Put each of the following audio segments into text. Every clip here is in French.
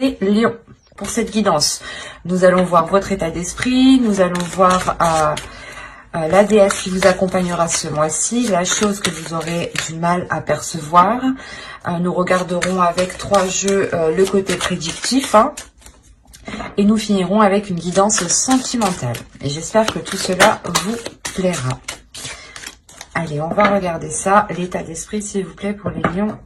Et Lion, pour cette guidance, nous allons voir votre état d'esprit, nous allons voir la déesse qui vous accompagnera ce mois-ci, la chose que vous aurez du mal à percevoir. Nous regarderons avec 3 jeux le côté prédictif, et nous finirons avec une guidance sentimentale. Et j'espère que tout cela vous plaira. Allez, on va regarder ça, l'état d'esprit s'il vous plaît pour les lions.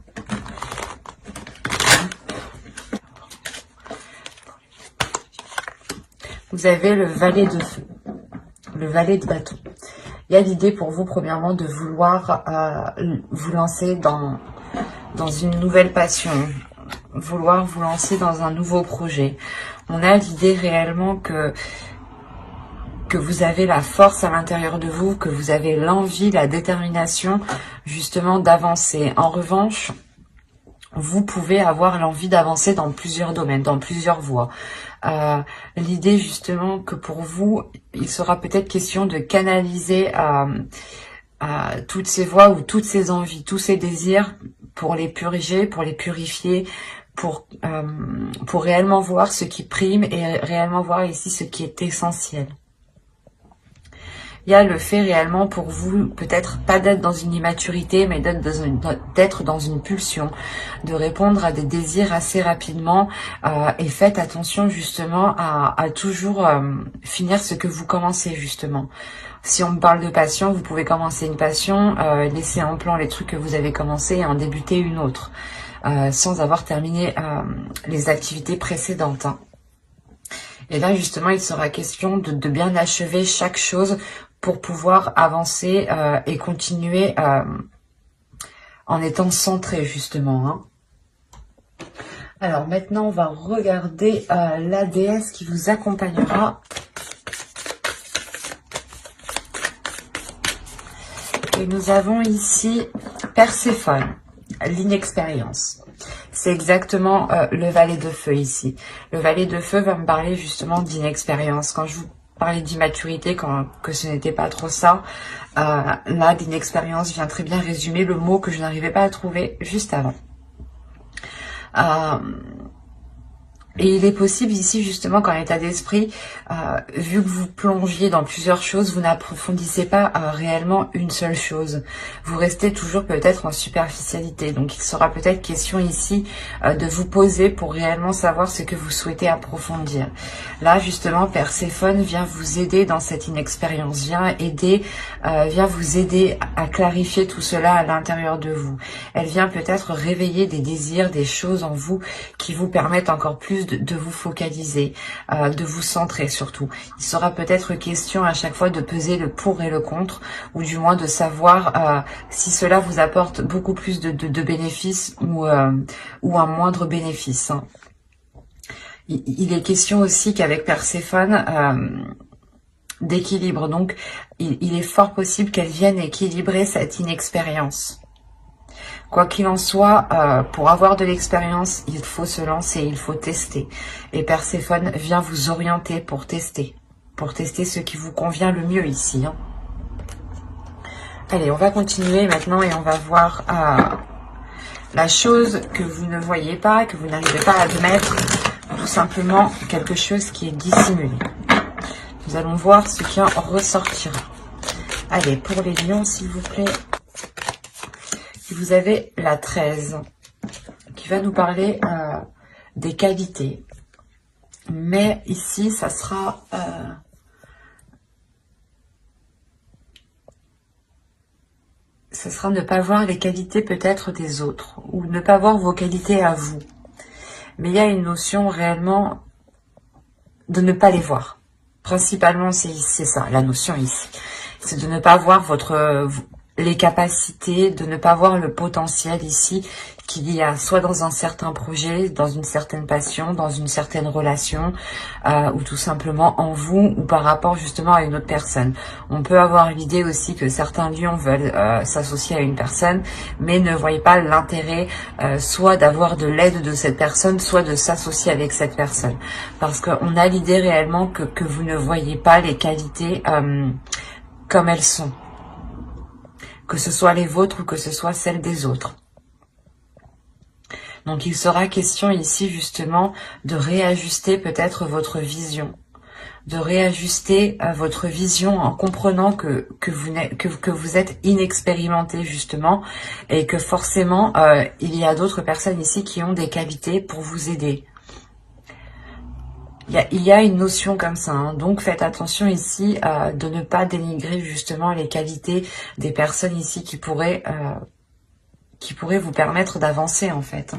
Vous avez le valet de feu, le valet de bâton. Il y a l'idée pour vous, premièrement, de vouloir vous lancer dans une nouvelle passion, vouloir vous lancer dans un nouveau projet. On a l'idée réellement que vous avez la force à l'intérieur de vous, que vous avez l'envie, la détermination, justement, d'avancer. En revanche, vous pouvez avoir l'envie d'avancer dans plusieurs domaines, dans plusieurs voies. L'idée justement que pour vous, il sera peut-être question de canaliser toutes ces voies ou toutes ces envies, tous ces désirs pour les purger, pour les purifier, pour réellement voir ce qui prime et réellement voir ici ce qui est essentiel. Il y a le fait réellement pour vous, peut-être pas d'être dans une immaturité, mais d'être dans une pulsion, de répondre à des désirs assez rapidement. Et faites attention justement à toujours finir ce que vous commencez justement. Si on me parle de passion, vous pouvez commencer une passion, laisser en plan les trucs que vous avez commencé et en débuter une autre, sans avoir terminé les activités précédentes. Et là justement, il sera question de bien achever chaque chose pour pouvoir avancer et continuer en étant centré justement. Alors maintenant, on va regarder la déesse qui vous accompagnera. Et nous avons ici Perséphone, l'inexpérience. C'est exactement le valet de feu ici. Le valet de feu va me parler justement d'inexpérience. Quand je vous parlais d'immaturité, que ce n'était pas trop ça, là, d'inexpérience vient très bien résumer le mot que je n'arrivais pas à trouver juste avant. Et il est possible ici justement qu'en état d'esprit, vu que vous plongiez dans plusieurs choses, vous n'approfondissez pas réellement une seule chose. Vous restez toujours peut-être en superficialité. Donc il sera peut-être question ici de vous poser pour réellement savoir ce que vous souhaitez approfondir. Là justement, Perséphone vient vous aider dans cette inexpérience, vient vous aider à clarifier tout cela à l'intérieur de vous. Elle vient peut-être réveiller des désirs, des choses en vous qui vous permettent encore plus de vous focaliser, de vous centrer surtout. Il sera peut-être question à chaque fois de peser le pour et le contre, ou du moins de savoir si cela vous apporte beaucoup plus de bénéfices ou un moindre bénéfice. Il est question aussi qu'avec Perséphone, d'équilibre. Donc, il est fort possible qu'elle vienne équilibrer cette inexpérience. Quoi qu'il en soit, pour avoir de l'expérience, il faut se lancer, il faut tester. Et Perséphone vient vous orienter pour tester ce qui vous convient le mieux ici. Allez, on va continuer maintenant et on va voir la chose que vous ne voyez pas, que vous n'arrivez pas à admettre, tout simplement quelque chose qui est dissimulé. Nous allons voir ce qui en ressortira. Allez, pour les lions, s'il vous plaît. Vous avez la 13 qui va nous parler des qualités. Mais ici, ça sera ne pas voir les qualités peut-être des autres ou ne pas voir vos qualités à vous. Mais il y a une notion réellement de ne pas les voir. Principalement, c'est ça, la notion ici. C'est de ne pas voir les capacités, de ne pas voir le potentiel ici qu'il y a soit dans un certain projet, dans une certaine passion, dans une certaine relation, ou tout simplement en vous ou par rapport justement à une autre personne. On peut avoir l'idée aussi que certains lions veulent s'associer à une personne, mais ne voient pas l'intérêt soit d'avoir de l'aide de cette personne, soit de s'associer avec cette personne. Parce qu'on a l'idée réellement que vous ne voyez pas les qualités comme elles sont. Que ce soit les vôtres ou que ce soit celles des autres. Donc il sera question ici justement de réajuster peut-être votre vision, de réajuster votre vision en comprenant que vous êtes inexpérimenté justement, et que forcément il y a d'autres personnes ici qui ont des qualités pour vous aider. Il y a une notion comme ça, hein. Donc faites attention ici de ne pas dénigrer justement les qualités des personnes ici qui pourraient vous permettre d'avancer en fait.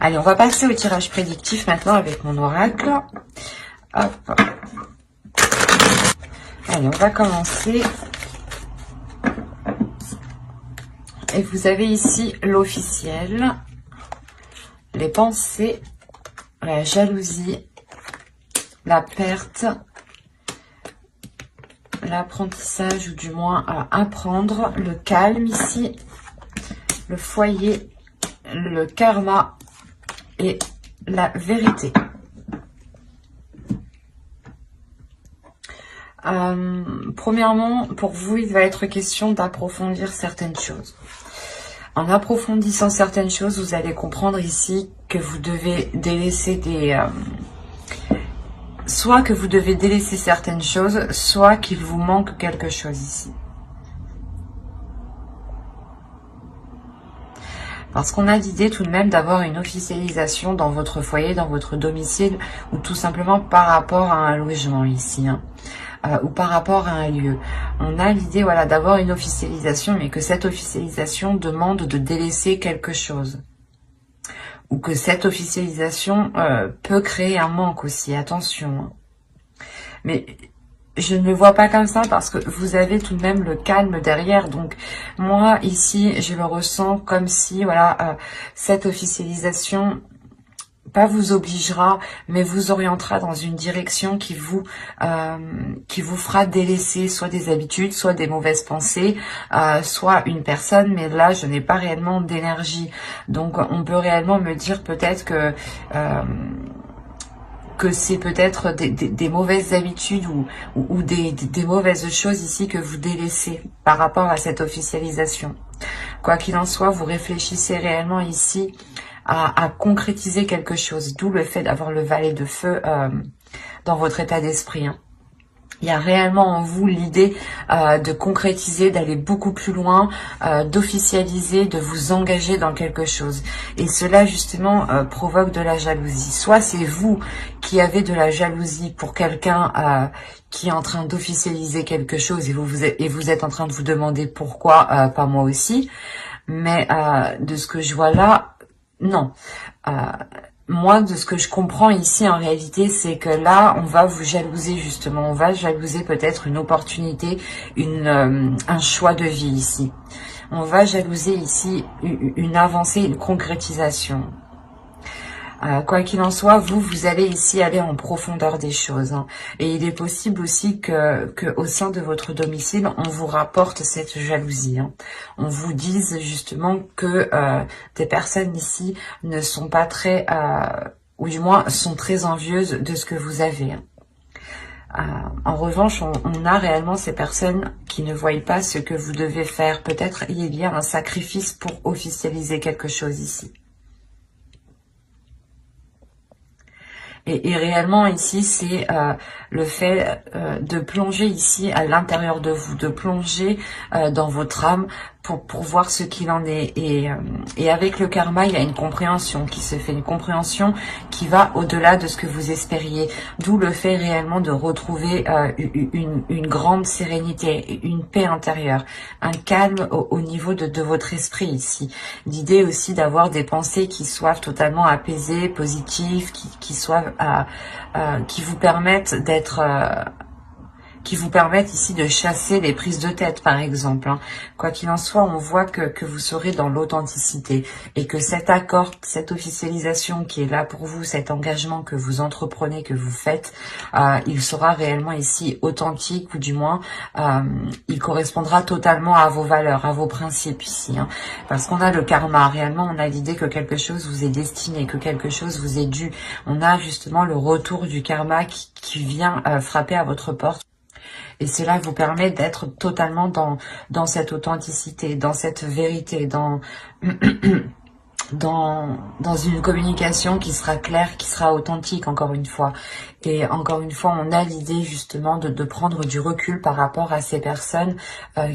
Allez, on va passer au tirage prédictif maintenant avec mon oracle. Hop. Allez, on va commencer. Et vous avez ici l'officiel, les pensées, la jalousie, la perte, l'apprentissage, ou du moins à apprendre, le calme ici, le foyer, le karma et la vérité. Premièrement, pour vous, il va être question d'approfondir certaines choses. En approfondissant certaines choses, vous allez comprendre ici que vous devez délaisser soit que vous devez délaisser certaines choses, soit qu'il vous manque quelque chose ici. Parce qu'on a l'idée tout de même d'avoir une officialisation dans votre foyer, dans votre domicile, ou tout simplement par rapport à un logement ici, hein, ou par rapport à un lieu. On a l'idée, voilà, d'avoir une officialisation, mais que cette officialisation demande de délaisser quelque chose. Ou que cette officialisation peut créer un manque aussi, attention. Hein. Mais je ne le vois pas comme ça parce que vous avez tout de même le calme derrière. Donc moi ici je le ressens comme si voilà cette officialisation pas vous obligera mais vous orientera dans une direction qui vous fera délaisser soit des habitudes, soit des mauvaises pensées, soit une personne. Mais là je n'ai pas réellement d'énergie, donc on peut réellement me dire peut-être que c'est peut-être des mauvaises habitudes ou des mauvaises choses ici que vous délaissez par rapport à cette officialisation. Quoi qu'il en soit, vous réfléchissez réellement ici à concrétiser quelque chose, d'où le fait d'avoir le valet de feu dans votre état d'esprit, hein. Il y a réellement en vous l'idée de concrétiser, d'aller beaucoup plus loin, d'officialiser, de vous engager dans quelque chose. Et cela justement provoque de la jalousie. Soit c'est vous qui avez de la jalousie pour quelqu'un qui est en train d'officialiser quelque chose et vous êtes en train de vous demander pourquoi pas moi aussi. Mais de ce que je vois là, non. Moi, de ce que je comprends ici, en réalité, c'est que là, on va vous jalouser, justement. On va jalouser peut-être une opportunité, un choix de vie ici. On va jalouser ici une avancée, une concrétisation. Quoi qu'il en soit, vous allez ici aller en profondeur des choses, hein. Et il est possible aussi que au sein de votre domicile, on vous rapporte cette jalousie, hein. On vous dise justement que des personnes ici ne sont pas très, ou du moins sont très envieuses de ce que vous avez, hein. En revanche, on a réellement ces personnes qui ne voient pas ce que vous devez faire. Peut-être il y a un sacrifice pour officialiser quelque chose ici. Et réellement ici, c'est le fait de plonger ici à l'intérieur de vous, de plonger dans votre âme pour voir ce qu'il en est. Et avec le karma, il y a une compréhension qui se fait, une compréhension qui va au-delà de ce que vous espériez. D'où le fait réellement de retrouver une grande sérénité, une paix intérieure, un calme au niveau de votre esprit ici. L'idée aussi d'avoir des pensées qui soient totalement apaisées, positives, qui vous permettent d'être... qui vous permettent ici de chasser les prises de tête, par exemple, hein. Quoi qu'il en soit, on voit que vous serez dans l'authenticité et que cet accord, cette officialisation qui est là pour vous, cet engagement que vous entreprenez, que vous faites, il sera réellement ici authentique, ou du moins, il correspondra totalement à vos valeurs, à vos principes ici, hein. Parce qu'on a le karma, réellement, on a l'idée que quelque chose vous est destiné, que quelque chose vous est dû. On a justement le retour du karma qui vient frapper à votre porte. Et cela vous permet d'être totalement dans cette authenticité, dans cette vérité, dans une communication qui sera claire, qui sera authentique, encore une fois. Et encore une fois, on a l'idée justement de prendre du recul par rapport à ces personnes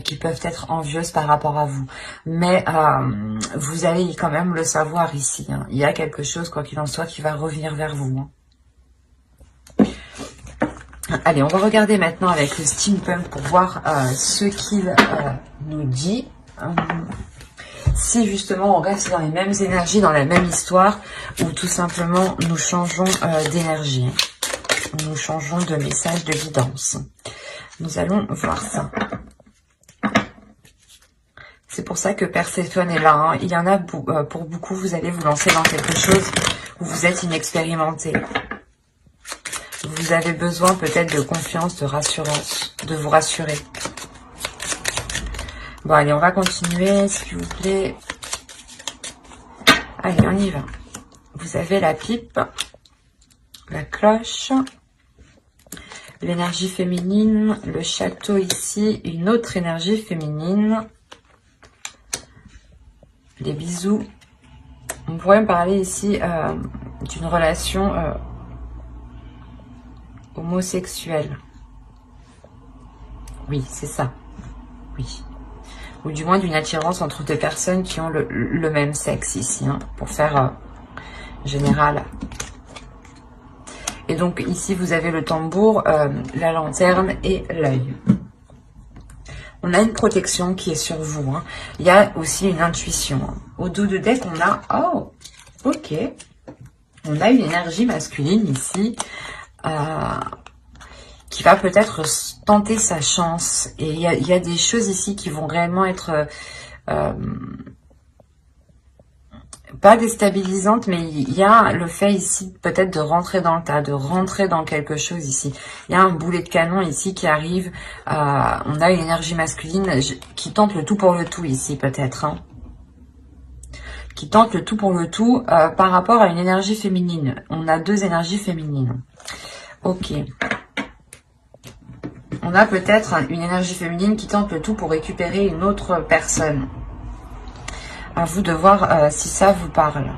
qui peuvent être envieuses par rapport à vous. Mais vous allez quand même le savoir ici, hein. Il y a quelque chose, quoi qu'il en soit, qui va revenir vers vous, hein. Allez, on va regarder maintenant avec le steampunk pour voir ce qu'il nous dit. Si justement on reste dans les mêmes énergies, dans la même histoire, ou tout simplement nous changeons d'énergie. Nous changeons de message de guidance. Nous allons voir ça. C'est pour ça que Perséphone est là, hein. Il y en a pour beaucoup, vous allez vous lancer dans quelque chose où vous êtes inexpérimenté. Vous avez besoin peut-être de confiance, de rassurance, de vous rassurer. Bon, allez, on va continuer, s'il vous plaît. Allez, on y va. Vous avez la pipe, la cloche, l'énergie féminine, le château ici, une autre énergie féminine, les bisous. On pourrait me parler ici d'une relation homosexuelle. Oui, c'est ça. Oui. Ou du moins d'une attirance entre deux personnes qui ont le même sexe ici, hein, pour faire général. Et donc ici, vous avez le tambour, la lanterne et l'œil. On a une protection qui est sur vous, hein. Il y a aussi une intuition, hein. Au dos de deck, on a... Oh, ok. On a une énergie masculine ici, qui va peut-être tenter sa chance. Et il y a des choses ici qui vont réellement être pas déstabilisantes, mais il y a le fait ici peut-être de rentrer dans le tas, de rentrer dans quelque chose ici. Il y a un boulet de canon ici qui arrive. On a une énergie masculine qui tente le tout pour le tout ici peut-être, hein. Qui tente le tout pour le tout par rapport à une énergie féminine. On a deux énergies féminines. Ok. On a peut-être une énergie féminine qui tente le tout pour récupérer une autre personne. À vous de voir si ça vous parle.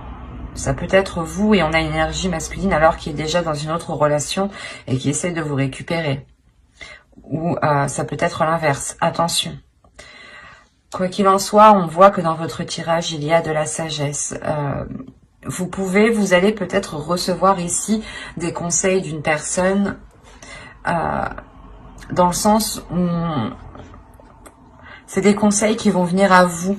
Ça peut être vous et on a une énergie masculine alors qui est déjà dans une autre relation et qui essaie de vous récupérer. Ou ça peut être l'inverse. Attention. Quoi qu'il en soit, on voit que dans votre tirage, il y a de la sagesse. Vous allez peut-être recevoir ici des conseils d'une personne dans le sens où c'est des conseils qui vont venir à vous.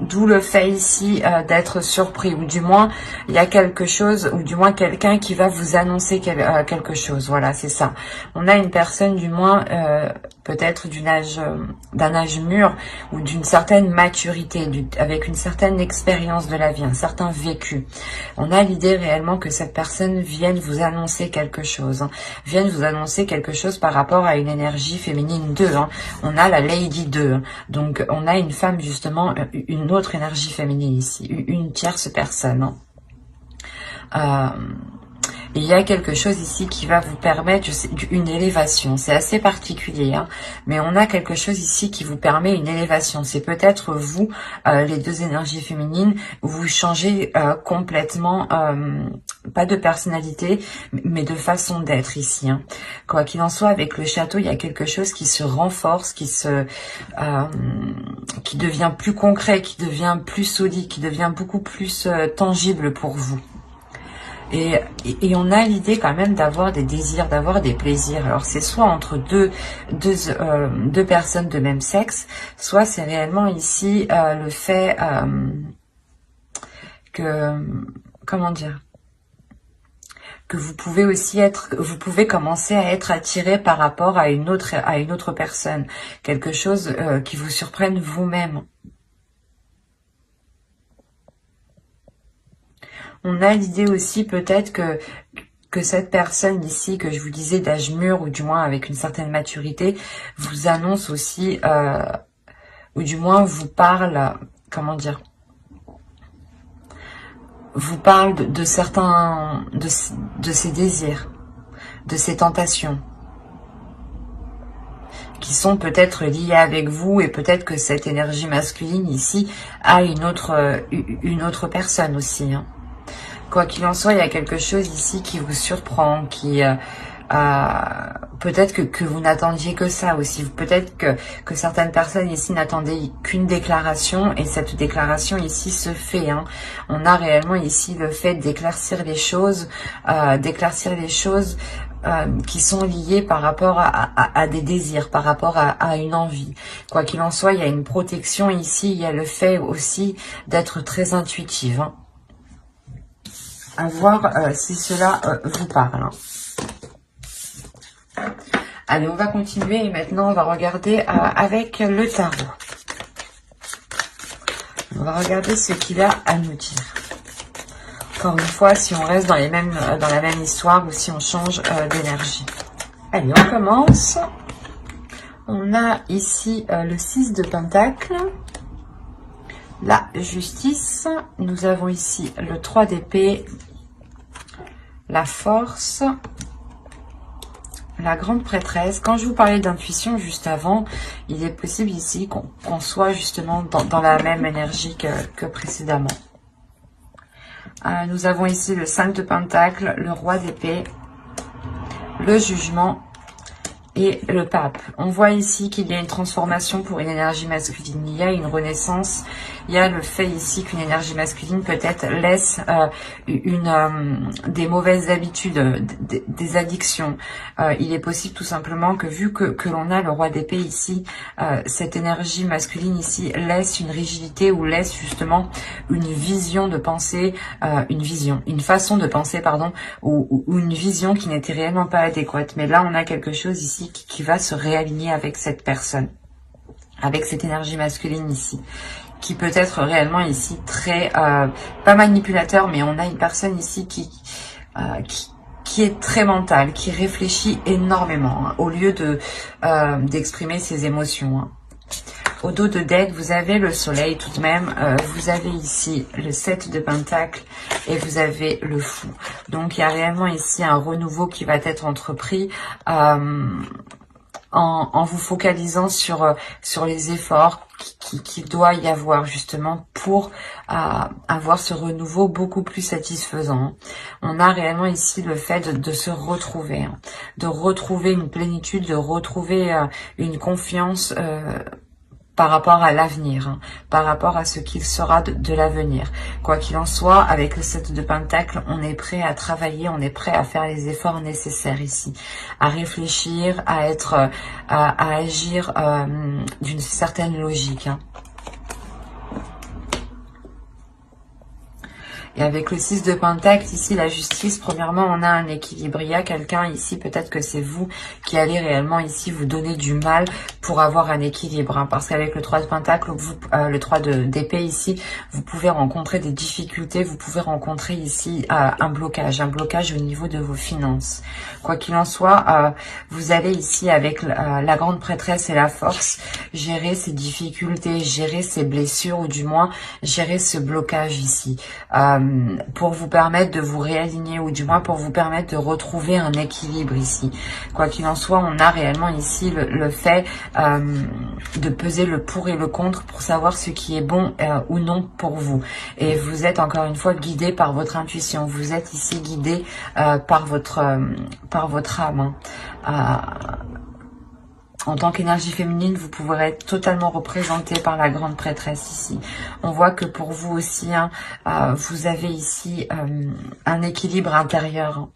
D'où le fait ici d'être surpris, ou du moins il y a quelque chose, ou du moins quelqu'un qui va vous annoncer quelque chose. Voilà, c'est ça. On a une personne du moins peut-être d'un âge mûr ou d'une certaine maturité, avec une certaine expérience de la vie, un certain vécu. On a l'idée réellement que cette personne vienne vous annoncer quelque chose, hein, vienne vous annoncer quelque chose par rapport à une énergie féminine 2. Hein. On a la Lady 2, donc on a une femme justement, une autre énergie féminine ici, une tierce personne. Et il y a quelque chose ici qui va vous permettre une élévation. C'est assez particulier, hein, mais on a quelque chose ici qui vous permet une élévation. C'est peut-être vous, les deux énergies féminines, vous changez complètement, pas de personnalité, mais de façon d'être ici. Hein. Quoi qu'il en soit, avec le château, il y a quelque chose qui se renforce, qui devient plus concret, qui devient plus solide, qui devient beaucoup plus tangible pour vous. Et on a l'idée quand même d'avoir des désirs, d'avoir des plaisirs. Alors c'est soit entre deux personnes de même sexe, soit c'est réellement ici le fait que, comment dire, que vous pouvez aussi commencer à être attiré par rapport à une autre personne, quelque chose qui vous surprenne vous-même. On a l'idée aussi peut-être que cette personne ici, que je vous disais d'âge mûr, ou du moins avec une certaine maturité, vous annonce aussi, ou du moins vous parle, comment dire, vous parle de certains, de ses désirs, de ses tentations. qui sont peut-être liés avec vous, et peut-être que cette énergie masculine ici a une autre personne aussi, hein. Quoi qu'il en soit, il y a quelque chose ici qui vous surprend, qui peut-être que vous n'attendiez que ça aussi. Peut-être que certaines personnes ici n'attendaient qu'une déclaration, et cette déclaration ici se fait, hein. On a réellement ici le fait d'éclaircir les choses, qui sont liées par rapport à des désirs, par rapport à une envie. Quoi qu'il en soit, il y a une protection ici, il y a le fait aussi d'être très intuitive, hein. À voir si cela vous parle, hein. Allez, on va continuer et maintenant on va regarder avec le tarot. On va regarder ce qu'il a à nous dire. Encore une fois, si on reste dans la même histoire ou si on change d'énergie. Allez, on commence. On a ici le 6 de Pentacle, la justice. Nous avons ici le 3 d'épée, la force, la grande prêtresse. Quand je vous parlais d'intuition juste avant, il est possible ici qu'on soit justement dans la même énergie que précédemment. Nous avons ici le 5 de Pentacle, le roi d'épée, le jugement et le pape. On voit ici qu'il y a une transformation pour une énergie masculine. Il y a une renaissance. Il y a le fait ici qu'une énergie masculine peut-être laisse des mauvaises habitudes, des addictions. Il est possible tout simplement que vu que l'on a le roi d'épée ici, cette énergie masculine ici laisse une rigidité ou laisse justement une vision de pensée, une façon de penser, pardon, ou une vision qui n'était réellement pas adéquate. Mais là, on a quelque chose ici qui va se réaligner avec cette personne, avec cette énergie masculine ici, qui peut être réellement ici très, pas manipulateur, mais on a une personne ici qui est très mentale, qui réfléchit énormément, hein, au lieu d'exprimer ses émotions, hein. Au dos de deck, vous avez le soleil tout de même, vous avez ici le 7 de Pentacle et vous avez le fou. Donc il y a réellement ici un renouveau qui va être entrepris en vous focalisant sur les efforts qu'il doit y avoir justement pour avoir ce renouveau beaucoup plus satisfaisant. On a réellement ici le fait de se retrouver, hein, de retrouver une plénitude, de retrouver une confiance par rapport à l'avenir, hein, par rapport à ce qu'il sera de l'avenir. Quoi qu'il en soit, avec le 7 de Pentacle, on est prêt à travailler, on est prêt à faire les efforts nécessaires ici, à réfléchir, à agir d'une certaine logique, hein. Et avec le 6 de Pentacle, ici, la justice, premièrement, on a un équilibre. Il y a quelqu'un ici, peut-être que c'est vous qui allez réellement ici vous donner du mal pour avoir un équilibre, hein, parce qu'avec le 3 de Pentacle, le 3 d'épée ici, vous pouvez rencontrer des difficultés, vous pouvez rencontrer ici un blocage au niveau de vos finances. Quoi qu'il en soit, vous allez ici, avec la grande prêtresse et la force, gérer ces difficultés, gérer ces blessures, ou du moins, gérer ce blocage ici. Pour vous permettre de vous réaligner, ou du moins pour vous permettre de retrouver un équilibre ici. Quoi qu'il en soit, on a réellement ici le fait de peser le pour et le contre pour savoir ce qui est bon ou non pour vous. Et vous êtes encore une fois guidé par votre intuition. Vous êtes ici guidé par votre âme, hein. En tant qu'énergie féminine, vous pourrez être totalement représenté par la grande prêtresse ici. On voit que pour vous aussi, hein, vous avez ici un équilibre intérieur. Hein.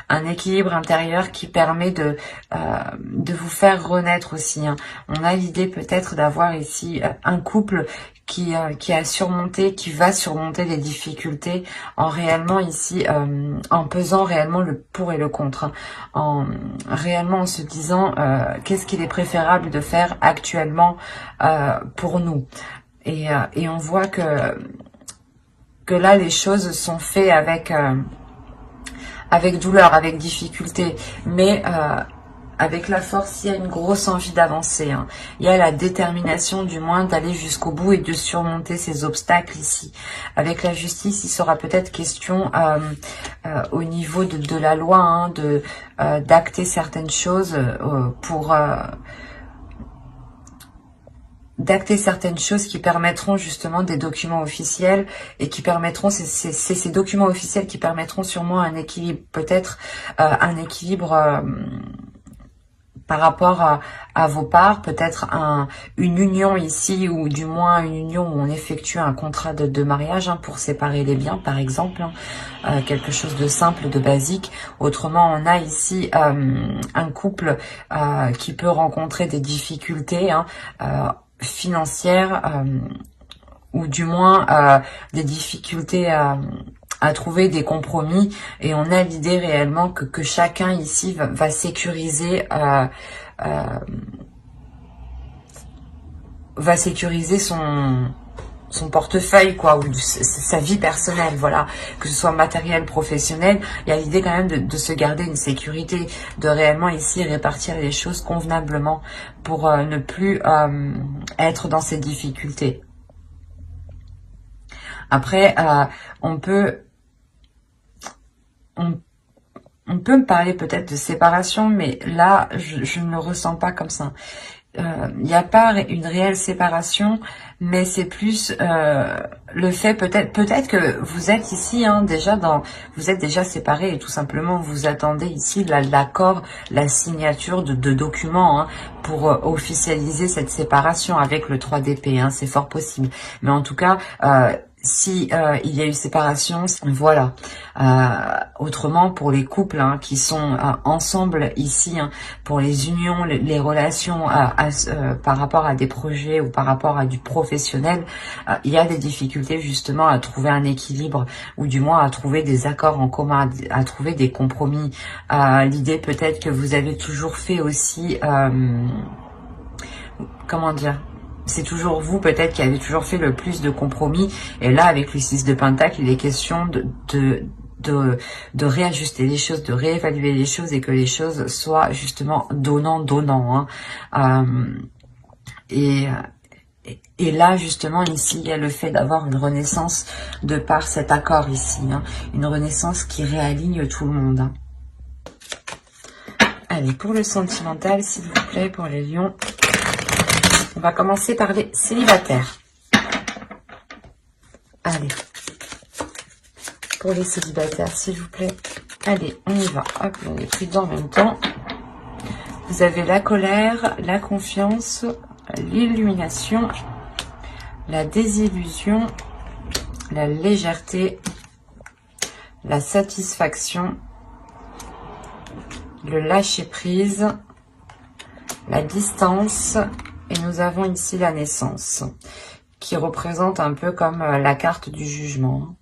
Un équilibre intérieur qui permet de vous faire renaître aussi. Hein. On a l'idée peut-être d'avoir ici un couple qui a surmonté, qui va surmonter les difficultés en réellement ici, en pesant réellement le pour et le contre, hein, réellement en se disant qu'est-ce qu'il est préférable de faire actuellement pour nous. Et on voit que là les choses sont faites avec douleur, avec difficulté, mais avec la force, il y a une grosse envie d'avancer, hein. Il y a la détermination du moins d'aller jusqu'au bout et de surmonter ces obstacles ici. Avec la justice, il sera peut-être question au niveau de la loi, hein, d'acter certaines choses pour d'acter certaines choses qui permettront justement des documents officiels et qui permettront, c'est ces documents officiels qui permettront sûrement un équilibre, peut-être un équilibre par rapport à vos parts, peut-être une union ici, ou du moins une union où on effectue un contrat de mariage pour séparer les biens, par exemple, quelque chose de simple, de basique. Autrement, on a ici un couple qui peut rencontrer des difficultés financières, ou du moins des difficultés à trouver des compromis, et on a l'idée réellement que chacun ici va sécuriser son portefeuille, quoi, ou sa vie personnelle, voilà, que ce soit matériel, professionnel. Il y a l'idée quand même de se garder une sécurité, de réellement ici répartir les choses convenablement pour ne plus être dans ces difficultés. Après, on peut me parler peut-être de séparation, mais là, je ne le ressens pas comme ça. Il n'y a pas une réelle séparation, mais c'est plus le fait, peut-être que vous êtes ici vous êtes déjà séparés, et tout simplement vous attendez ici l'accord, la signature de documents pour officialiser cette séparation avec le 3 d'épée. C'est fort possible, mais en tout cas si il y a eu séparation, voilà. Autrement, pour les couples qui sont ensemble ici, pour les unions, les relations par rapport à des projets ou par rapport à du professionnel, il y a des difficultés justement à trouver un équilibre, ou du moins à trouver des accords en commun, à trouver des compromis. L'idée peut-être que vous avez toujours fait aussi, comment dire, c'est toujours vous peut-être qui avez toujours fait le plus de compromis, et là avec le 6 de Pentacle, il est question de réajuster les choses, de réévaluer les choses, et que les choses soient justement donnant. Et là justement ici il y a le fait d'avoir une renaissance de par cet accord ici, une renaissance qui réaligne tout le monde. Allez, pour le sentimental, s'il vous plaît, pour les lions. On va commencer par les célibataires. Allez. Pour les célibataires, s'il vous plaît. Allez, on y va. Hop, on est pris en même temps. Vous avez la colère, la confiance, l'illumination, la désillusion, la légèreté, la satisfaction, le lâcher-prise, la distance. Et nous avons ici la naissance, qui représente un peu comme la carte du jugement.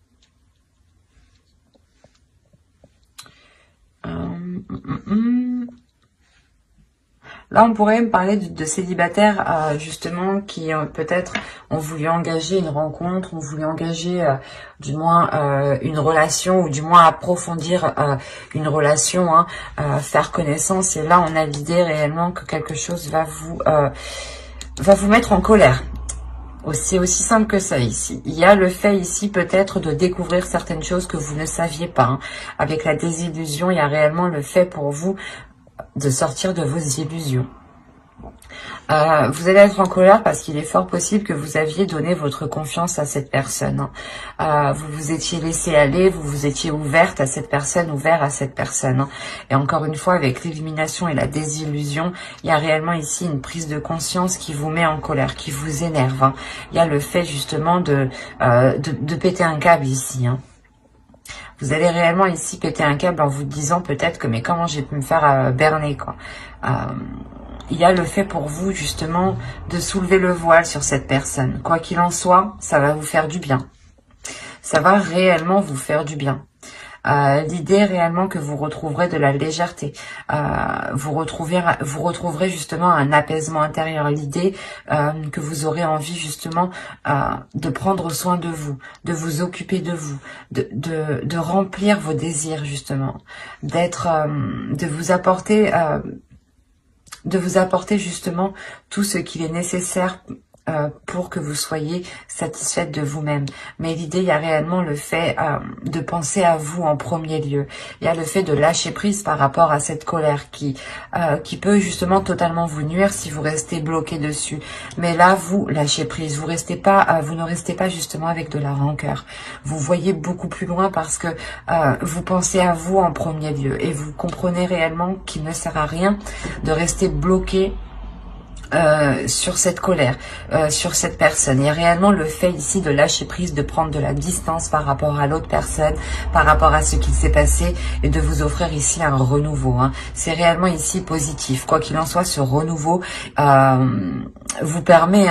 Là, on pourrait me parler de célibataires, justement, qui peut-être ont voulu engager une rencontre, ont voulu engager du moins une relation, ou du moins approfondir une relation, faire connaissance. Et là, on a l'idée réellement que quelque chose va vous mettre en colère. C'est aussi simple que ça ici. Il y a le fait ici peut-être de découvrir certaines choses que vous ne saviez pas. Avec la désillusion, il y a réellement le fait pour vous de sortir de vos illusions. Vous allez être en colère parce qu'il est fort possible que vous aviez donné votre confiance à cette personne. Vous vous étiez laissé aller, vous vous étiez ouverte à cette personne, ouvert à cette personne. Et encore une fois, avec l'illumination et la désillusion, il y a réellement ici une prise de conscience qui vous met en colère, qui vous énerve. Il y a le fait justement de péter un câble ici. Vous allez réellement ici péter un câble en vous disant peut-être que mais comment j'ai pu me faire berner, quoi. Il y a le fait pour vous justement de soulever le voile sur cette personne. Quoi qu'il en soit, ça va vous faire du bien. Ça va réellement vous faire du bien. L'idée réellement que vous retrouverez de la légèreté, vous retrouverez justement un apaisement intérieur. L'idée que vous aurez envie justement de prendre soin de vous occuper de vous, de remplir vos désirs justement, de vous apporter justement tout ce qu'il est nécessaire pour que vous soyez satisfaite de vous-même. Mais l'idée, il y a réellement le fait de penser à vous en premier lieu. Il y a le fait de lâcher prise par rapport à cette colère qui peut justement totalement vous nuire si vous restez bloqué dessus. Mais là, vous lâchez prise. Vous ne restez pas justement avec de la rancœur. Vous voyez beaucoup plus loin parce que vous pensez à vous en premier lieu et vous comprenez réellement qu'il ne sert à rien de rester bloqué sur cette colère, sur cette personne. Il y a réellement le fait ici de lâcher prise, de prendre de la distance par rapport à l'autre personne, par rapport à ce qui s'est passé et de vous offrir ici un renouveau. C'est réellement ici positif. Quoi qu'il en soit, ce renouveau vous permet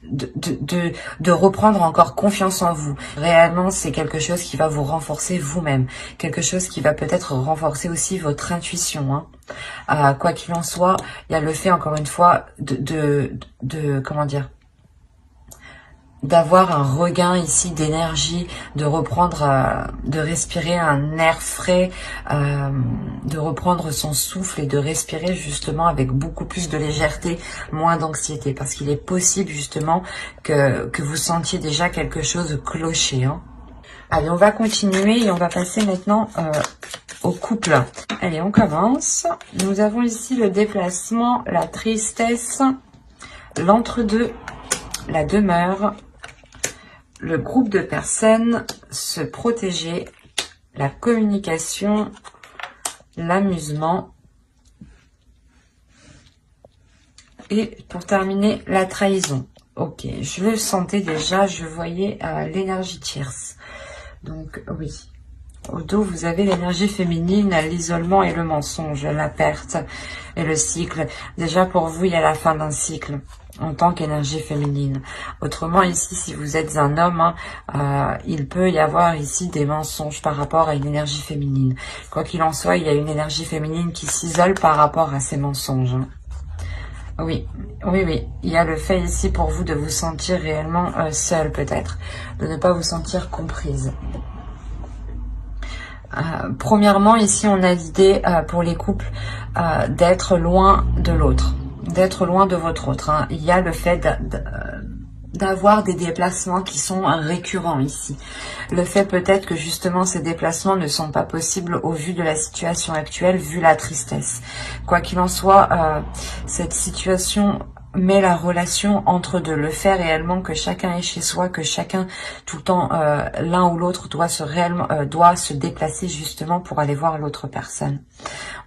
de reprendre encore confiance en vous. Réellement, c'est quelque chose qui va vous renforcer vous-même. Quelque chose qui va peut-être renforcer aussi votre intuition. Quoi qu'il en soit, il y a le fait, encore une fois, comment dire, d'avoir un regain ici d'énergie, de reprendre, de respirer un air frais, de reprendre son souffle et de respirer justement avec beaucoup plus de légèreté, moins d'anxiété, parce qu'il est possible justement que vous sentiez déjà quelque chose clocher. Allez, on va continuer et on va passer maintenant au couple. Allez, on commence. Nous avons ici le déplacement, la tristesse, l'entre-deux, la demeure, le groupe de personnes, se protéger, la communication, l'amusement et pour terminer, la trahison. Ok, je le sentais déjà, je voyais l'énergie tierce. Donc oui, au dos vous avez l'énergie féminine, l'isolement et le mensonge, la perte et le cycle. Déjà pour vous, il y a la fin d'un cycle en tant qu'énergie féminine. Autrement, ici, si vous êtes un homme, il peut y avoir ici des mensonges par rapport à une énergie féminine. Quoi qu'il en soit, il y a une énergie féminine qui s'isole par rapport à ces mensonges. Oui, oui, oui. Il y a le fait ici pour vous de vous sentir réellement seule peut-être, de ne pas vous sentir comprise. Premièrement, ici, on a l'idée pour les couples d'être loin de l'autre, d'être loin de votre autre. Il y a le fait d'avoir des déplacements qui sont récurrents ici. Le fait peut-être que justement ces déplacements ne sont pas possibles au vu de la situation actuelle, vu la tristesse. Quoi qu'il en soit, cette situation met la relation entre deux, le fait réellement que chacun est chez soi, que chacun tout le temps l'un ou l'autre doit se déplacer justement pour aller voir l'autre personne.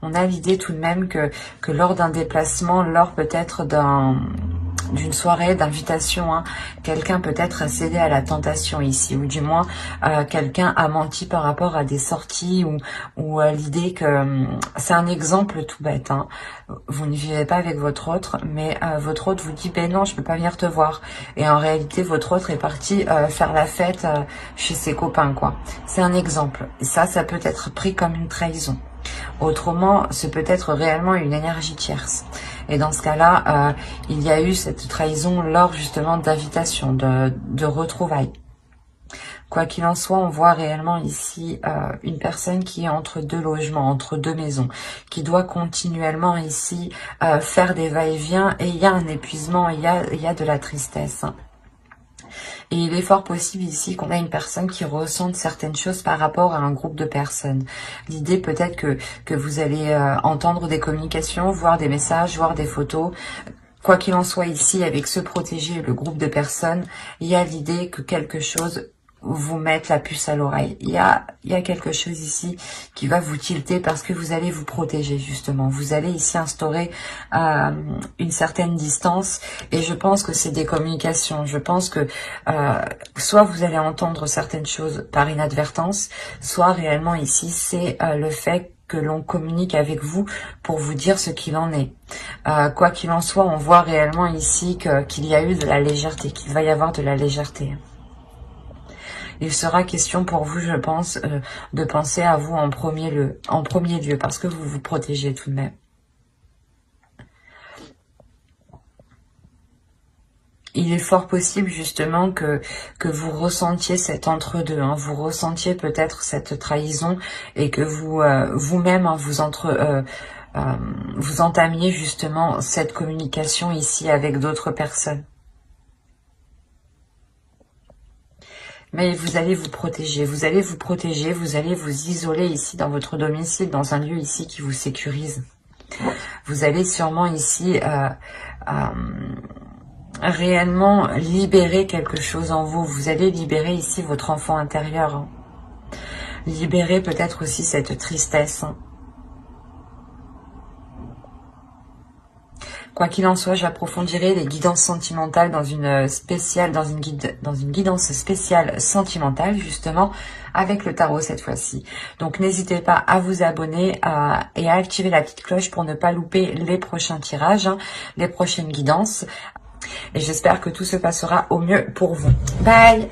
On a l'idée tout de même que lors d'un déplacement, lors peut-être d'une soirée d'invitation, quelqu'un peut-être a cédé à la tentation ici, ou du moins quelqu'un a menti par rapport à des sorties ou à l'idée que c'est un exemple tout bête. Vous ne vivez pas avec votre autre, mais votre autre vous dit ben non, je peux pas venir te voir. Et en réalité, votre autre est parti faire la fête chez ses copains, quoi. C'est un exemple. Et ça peut être pris comme une trahison. Autrement, c'est peut-être réellement une énergie tierce. Et dans ce cas-là, il y a eu cette trahison lors justement d'invitation, de retrouvailles. Quoi qu'il en soit, on voit réellement ici une personne qui est entre deux logements, entre deux maisons, qui doit continuellement ici faire des va-et-vient, et il y a un épuisement, il y a de la tristesse. Et il est fort possible ici qu'on a une personne qui ressente certaines choses par rapport à un groupe de personnes. L'idée peut-être que vous allez entendre des communications, voir des messages, voir des photos. Quoi qu'il en soit ici, avec se protéger, le groupe de personnes, il y a l'idée que quelque chose vous mette la puce à l'oreille. Il y a quelque chose ici qui va vous tilter parce que vous allez vous protéger justement. Vous allez ici instaurer une certaine distance et je pense que c'est des communications. Je pense que soit vous allez entendre certaines choses par inadvertance, soit réellement ici c'est le fait que l'on communique avec vous pour vous dire ce qu'il en est. Quoi qu'il en soit, on voit réellement ici qu'il y a eu de la légèreté, qu'il va y avoir de la légèreté. Il sera question pour vous, je pense, de penser à vous en premier lieu, parce que vous vous protégez tout de même. Il est fort possible justement que vous ressentiez cet entre-deux, vous ressentiez peut-être cette trahison et que vous-même vous entamiez justement cette communication ici avec d'autres personnes. Mais vous allez vous protéger, vous allez vous protéger, vous allez vous isoler ici dans votre domicile, dans un lieu ici qui vous sécurise. Vous allez sûrement ici réellement libérer quelque chose en vous. Vous allez libérer ici votre enfant intérieur. Hein. Libérer peut-être aussi cette tristesse. Hein. Quoi qu'il en soit, j'approfondirai les guidances sentimentales dans une guidance spéciale sentimentale, justement, avec le tarot cette fois-ci. Donc, n'hésitez pas à vous abonner et à activer la petite cloche pour ne pas louper les prochains tirages, hein, les prochaines guidances. Et j'espère que tout se passera au mieux pour vous. Bye!